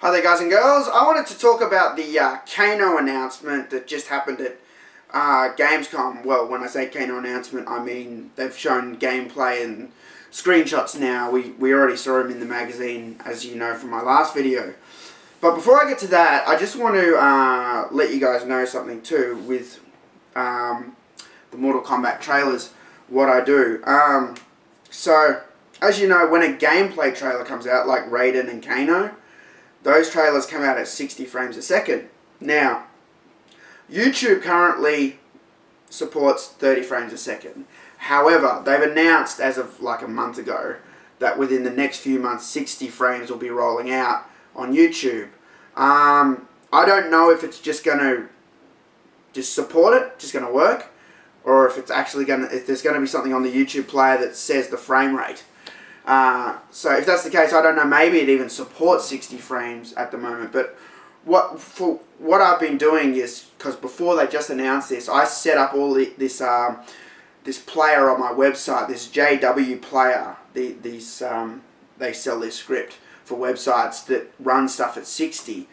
Hi there guys and girls, I wanted to talk about the Kano announcement that just happened at Gamescom. Well, when I say Kano announcement, I mean they've shown gameplay and screenshots now. We already saw them in the magazine, as you know from my last video. But before I get to that, I just want to let you guys know something too with the Mortal Kombat trailers, what I do. So, as you know, when a gameplay trailer comes out, like Raiden and Kano, those trailers come out at 60 frames a second. Now, YouTube currently supports 30 frames a second. However, they've announced as of like a month ago that within the next few months 60 frames will be rolling out on YouTube. I don't know if it's just going to support it, just going to work, or if it's actually if there's going to be something on the YouTube player that says the frame rate. So if that's the case, I don't know, maybe it even supports 60 frames at the moment. But what I've been doing is, because before they just announced this, I set up all this player on my website, this JW player. They sell this script for websites that run stuff at 60.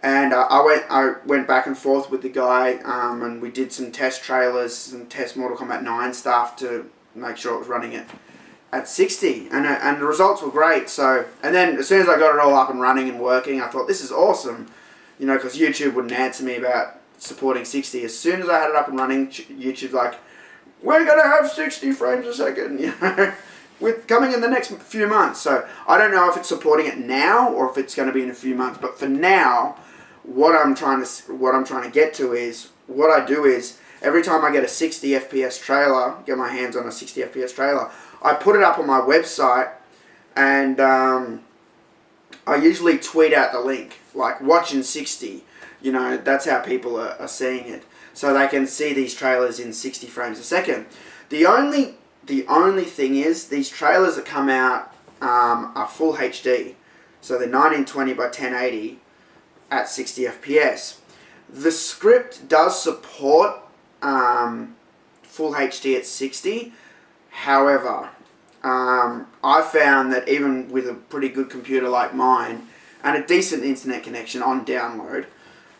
And I went back and forth with the guy, and we did some test trailers, some test Mortal Kombat 9 stuff to make sure it was running it at 60, and the results were great. So, and then as soon as I got it all up and running and working, I thought, this is awesome, you know, because YouTube wouldn't answer me about supporting 60. As soon as I had it up and running, YouTube's like, we're gonna have 60 frames a second, you know, with coming in the next few months. So I don't know if it's supporting it now or if it's going to be in a few months. But for now, what I'm trying to get to is, what I do is, every time I get a 60 FPS trailer, get my hands on a 60 FPS trailer, I put it up on my website, and I usually tweet out the link, like watch in 60. You know, that's how people are seeing it, so they can see these trailers in 60 frames a second. The only thing is, these trailers that come out are full HD, so they're 1920 by 1080 at 60 FPS. The script does support full HD at 60. However, I found that even with a pretty good computer like mine and a decent internet connection on download,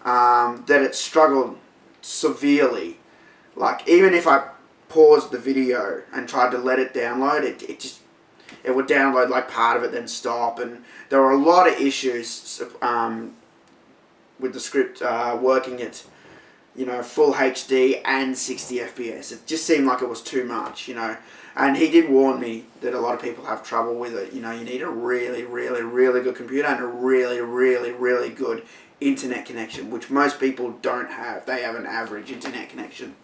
that it struggled severely. Like, even if I paused the video and tried to let it download, it would download like part of it, then stop, and there were a lot of issues with the script working at, you know, full HD and 60 FPS. It just seemed like it was too much, you know. And he did warn me that a lot of people have trouble with it. You know, you need a really, really, really good computer and a really, really, really good internet connection, which most people don't have. They have an average internet connection.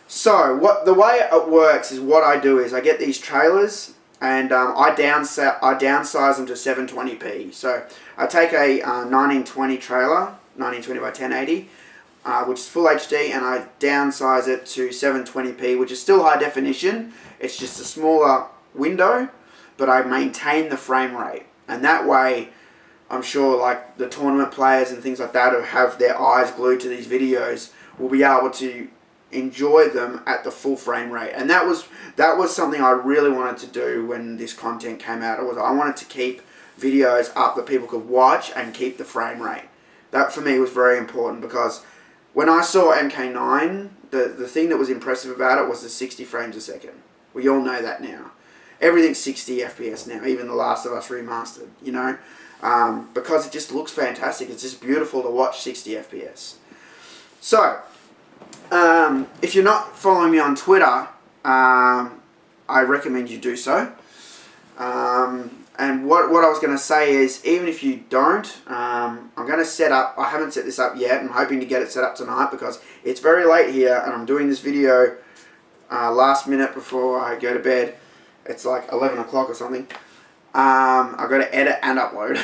So the way it works is, what I do is I get these trailers, and I downsize them to 720p. So I take a 1920 trailer, 1920 by 1080, which is full HD, and I downsize it to 720p, which is still high definition. It's just a smaller window, but I maintain the frame rate. And that way, I'm sure like the tournament players and things like that who have their eyes glued to these videos will be able to enjoy them at the full frame rate. And that was something I really wanted to do when this content came out. I wanted to keep videos up that people could watch and keep the frame rate. That for me was very important, because when I saw MK9, the thing that was impressive about it was the 60 frames a second. We all know that now. Everything's 60 FPS now, even The Last of Us Remastered, you know, because it just looks fantastic. It's just beautiful to watch 60 FPS. So, if you're not following me on Twitter, I recommend you do so. And what I was going to say is, even if you don't, I'm going to set up, I haven't set this up yet, I'm hoping to get it set up tonight because it's very late here and I'm doing this video last minute before I go to bed. It's like 11 o'clock or something. I've got to edit and upload.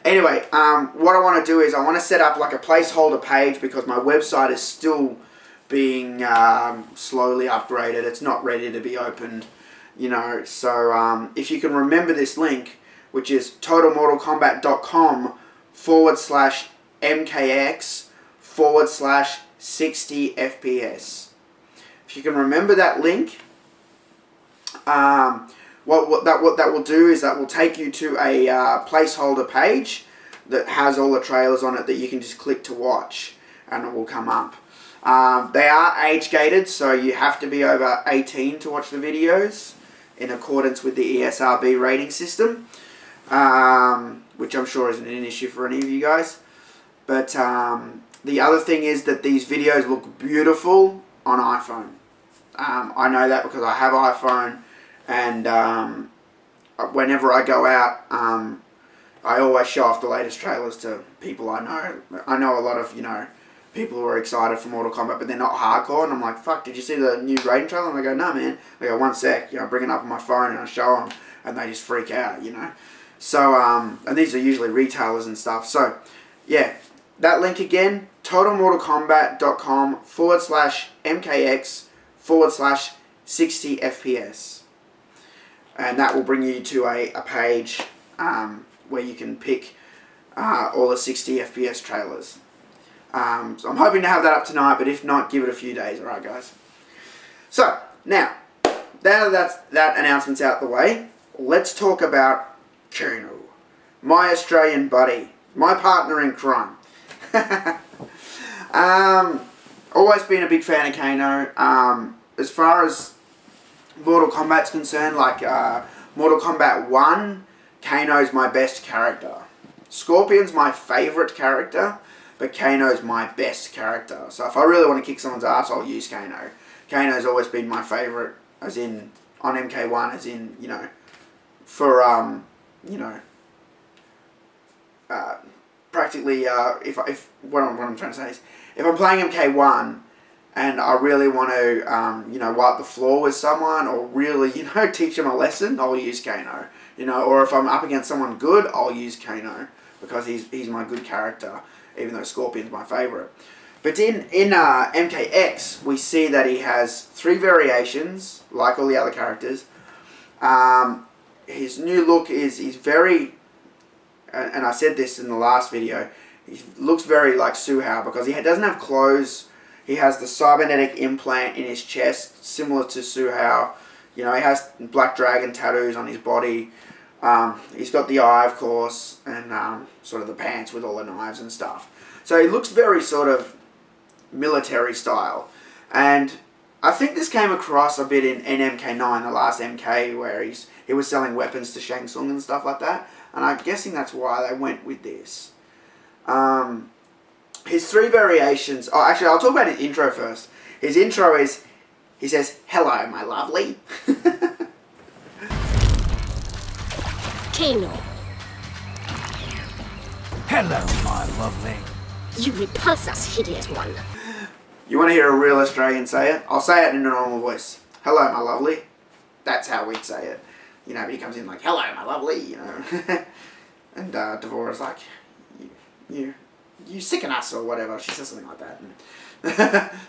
Anyway, what I want to do is I want to set up like a placeholder page, because my website is still being slowly upgraded. It's not ready to be opened. You know, so if you can remember this link, which is totalmortalkombat.com/MKX/60 FPS. If you can remember that link, what that will do is that will take you to a placeholder page that has all the trailers on it that you can just click to watch, and it will come up. They are age gated, so you have to be over 18 to watch the videos in accordance with the ESRB rating system, which I'm sure isn't an issue for any of you guys. But the other thing is that these videos look beautiful on iPhone. I know that because I have iPhone, and whenever I go out, I always show off the latest trailers to people I know. I know a lot of, people who are excited for Mortal Kombat, but they're not hardcore, and I'm like, fuck, did you see the new rating trailer? And they go, no, man. I go, one sec, I bring it up on my phone and I show them, and they just freak out, So, and these are usually retailers and stuff. So, yeah, that link again, totalmortalkombat.com/MKX/60 FPS. And that will bring you to a page where you can pick all the 60 FPS trailers. So I'm hoping to have that up tonight, but if not, give it a few days, alright guys? So, now, that announcement's out the way, let's talk about Kano, my Australian buddy, my partner in crime. Always been a big fan of Kano. As far as Mortal Kombat's concerned, like Mortal Kombat 1, Kano's my best character. Scorpion's my favourite character, but Kano's my best character. So if I really want to kick someone's ass, I'll use Kano. Kano's always been my favourite, as in, on MK1, as in, for, practically, if what I'm trying to say is, if I'm playing MK1, and I really want to, wipe the floor with someone, or really, teach them a lesson, I'll use Kano. Or if I'm up against someone good, I'll use Kano, because he's my good character, even though Scorpion's my favourite. But in MKX, we see that he has 3 variations, like all the other characters. His new look is, he's very, and I said this in the last video, he looks very like Suhao, because he doesn't have clothes. He has the cybernetic implant in his chest, similar to Suhao. He has Black Dragon tattoos on his body. He's got the eye, of course, and sort of the pants with all the knives and stuff. So he looks very sort of military style. And I think this came across a bit in MK9, the last MK, where he was selling weapons to Shang Tsung and stuff like that. And I'm guessing that's why they went with this. His 3 variations... Oh, actually, I'll talk about his intro first. His intro is... He says, "Hello, my lovely." Kano. Hello, my lovely. You repulse us, hideous one. You want to hear a real Australian say it? I'll say it in a normal voice. "Hello, my lovely." That's how we'd say it. But he comes in like, "Hello, my lovely," And Devora's like, you sicken us or whatever. She says something like that. And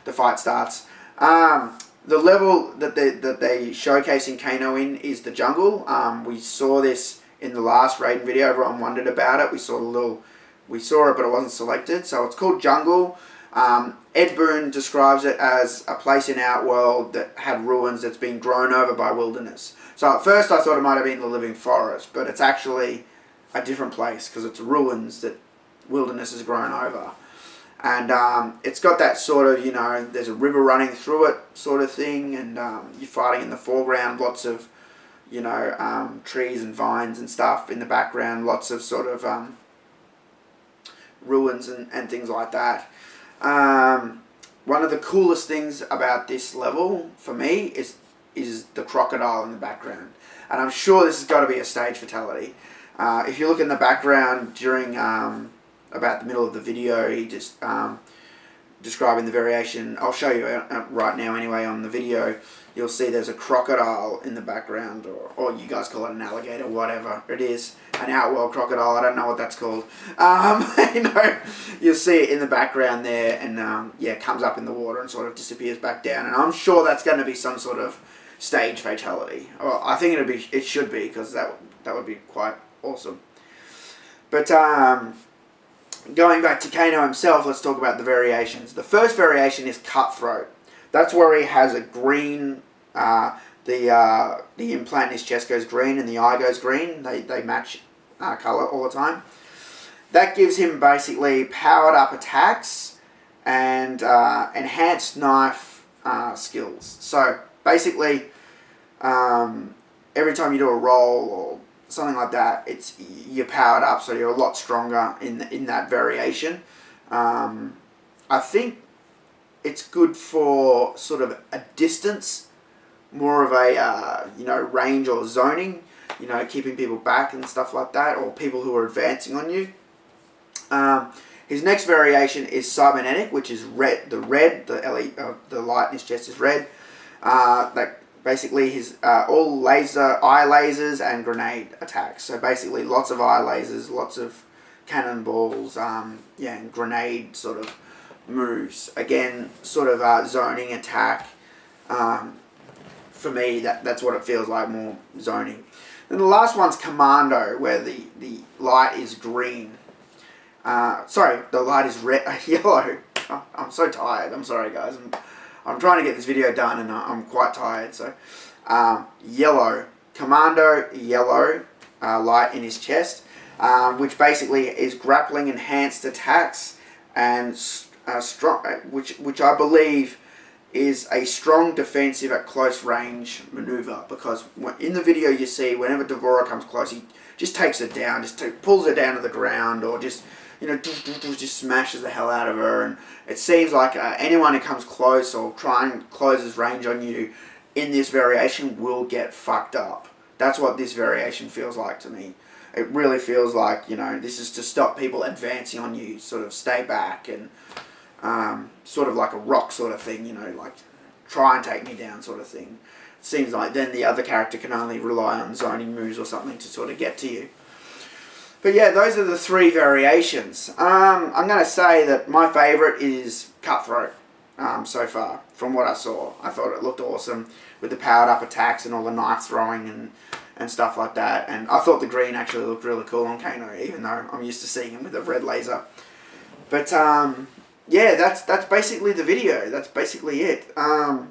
the fight starts. The level that they showcasing Kano in is the jungle. We saw this in the last raid video. Everyone wondered about it. We saw it, but it wasn't selected. So it's called Jungle. Ed Boon describes it as a place in Outworld that had ruins that's been grown over by wilderness. So at first I thought it might have been the Living Forest, but it's actually a different place because it's ruins that wilderness has grown over. And it's got that sort of, there's a river running through it sort of thing, and you're fighting in the foreground, lots of, trees and vines and stuff in the background, lots of sort of ruins and things like that. One of the coolest things about this level, for me, is the crocodile in the background. And I'm sure this has got to be a stage fatality. If you look in the background during... about the middle of the video, he just describing the variation. I'll show you right now anyway on the video. You'll see there's a crocodile in the background, or you guys call it an alligator, whatever it is. An Outworld crocodile, I don't know what that's called. You'll see it in the background there, and comes up in the water and sort of disappears back down. And I'm sure that's going to be some sort of stage fatality. Well, I think it should be, because that would be quite awesome. But going back to Kano himself, let's talk about the variations. The first variation is Cutthroat. That's where he has a green, the the implant in his chest goes green and the eye goes green. They match color all the time. That gives him basically powered up attacks and enhanced knife skills. So basically, every time you do a roll or something like that, you're powered up, so you're a lot stronger in that variation. I think it's good for sort of a distance, more of a range or zoning, keeping people back and stuff like that, or people who are advancing on you. His next variation is cybernetic, which is red. The light in his chest is red. That basically his all eye lasers and grenade attacks. So basically, lots of eye lasers, lots of cannonballs, and grenade sort of moves. Again, sort of zoning attack. For me, that's what it feels like, more zoning. And the last one's Commando, where the light is green. Sorry, the light is yellow. I'm so tired. I'm sorry, guys. I'm trying to get this video done, and I'm quite tired. So, yellow. Commando, yellow, light in his chest, which basically is grappling enhanced attacks and strong, which I believe is a strong defensive at close range maneuver, because in the video you see whenever Devora comes close, he just takes her down, pulls her down to the ground, or just just smashes the hell out of her. And it seems like anyone who comes close or try and closes range on you in this variation will get fucked up. That's what this variation feels like to me. It really feels like, this is to stop people advancing on you, sort of stay back, and sort of like a rock sort of thing, like try and take me down sort of thing. It seems like then the other character can only rely on zoning moves or something to sort of get to you. But yeah, those are the three variations. I'm going to say that my favourite is Cutthroat so far, from what I saw. I thought it looked awesome with the powered up attacks and all the knife throwing and stuff like that. And I thought the green actually looked really cool on Kano, even though I'm used to seeing him with a red laser. But yeah, that's basically the video. That's basically it. I'll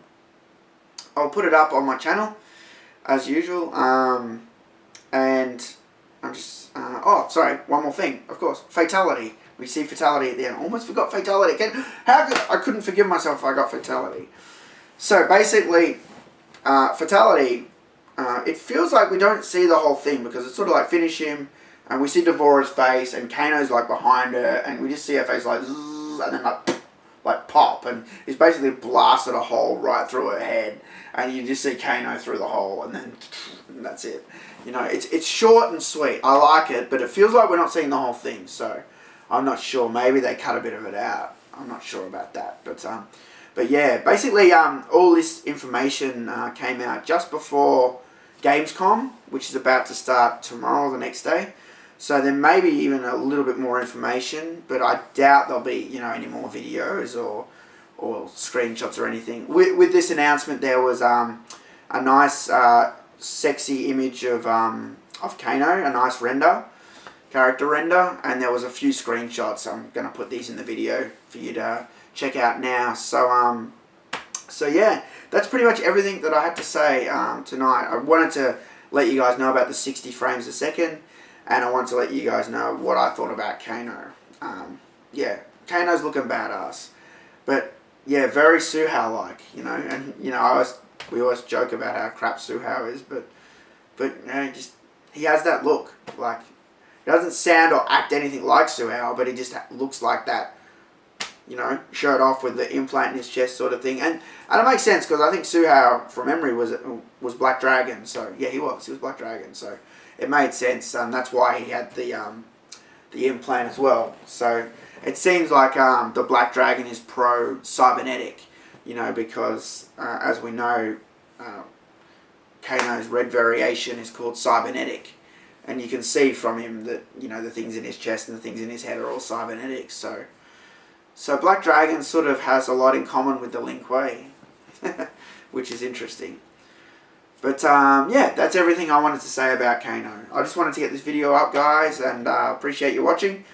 put it up on my channel as usual. And I'm just sorry, one more thing. Of course, fatality. We see fatality at the end. Almost forgot fatality again. I couldn't forgive myself if I got fatality. So basically, fatality. It feels like we don't see the whole thing, because it's sort of like finish him, and we see Devora's face, and Kano's like behind her, and we just see her face like zzz, and then like pop, and he's basically blasted a hole right through her head, and you just see Kano through the hole, and then that's it. It's short and sweet. I like it, but it feels like we're not seeing the whole thing, so I'm not sure. Maybe they cut a bit of it out. I'm not sure about that, but yeah, basically all this information came out just before Gamescom, which is about to start tomorrow or the next day. So there may be even a little bit more information, but I doubt there'll be any more videos or screenshots or anything. With this announcement, there was a nice sexy image of Kano, a nice character render, and there was a few screenshots. I'm going to put these in the video for you to check out now. So yeah, that's pretty much everything that I had to say tonight. I wanted to let you guys know about the 60 frames a second, and I wanted to let you guys know what I thought about Kano. Yeah, Kano's looking badass, but yeah, very Suhao-like, and we always joke about how crap Suhao is, but just he has that look. Like, he doesn't sound or act anything like Suhao, but he just looks like that. Shirt off with the implant in his chest sort of thing. And it makes sense, because I think Suhao, from memory, was Black Dragon. So, yeah, he was Black Dragon. So, it made sense. That's why he had the implant as well. So, it seems like the Black Dragon is pro-cybernetic, because, as we know, Kano's red variation is called cybernetic. And you can see from him that, the things in his chest and the things in his head are all cybernetic. So Black Dragon sort of has a lot in common with the Lin Kuei, which is interesting. But yeah, that's everything I wanted to say about Kano. I just wanted to get this video up, guys, and appreciate you watching.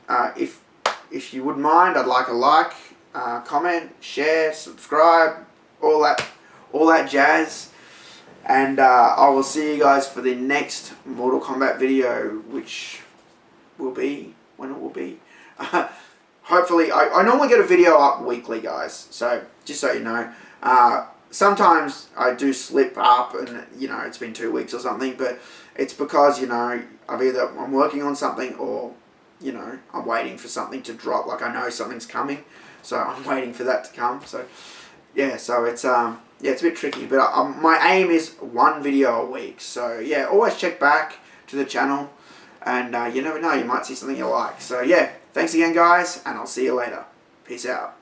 If you wouldn't mind, I'd like a like, comment, share, subscribe, all all that jazz. And I will see you guys for the next Mortal Kombat video, which will be, when it will be. Hopefully, I normally get a video up weekly, guys. So, just so you know. Sometimes I do slip up and, you know, it's been 2 weeks or something. But it's because, you know, I'm working on something or, you know, I'm waiting for something to drop. Like, I know something's coming. So, I'm waiting for that to come. So, yeah, so it's yeah, it's a bit tricky, but my aim is 1 video a week. So yeah, always check back to the channel, and you never know, you might see something you like. So yeah, thanks again, guys, and I'll see you later. Peace out.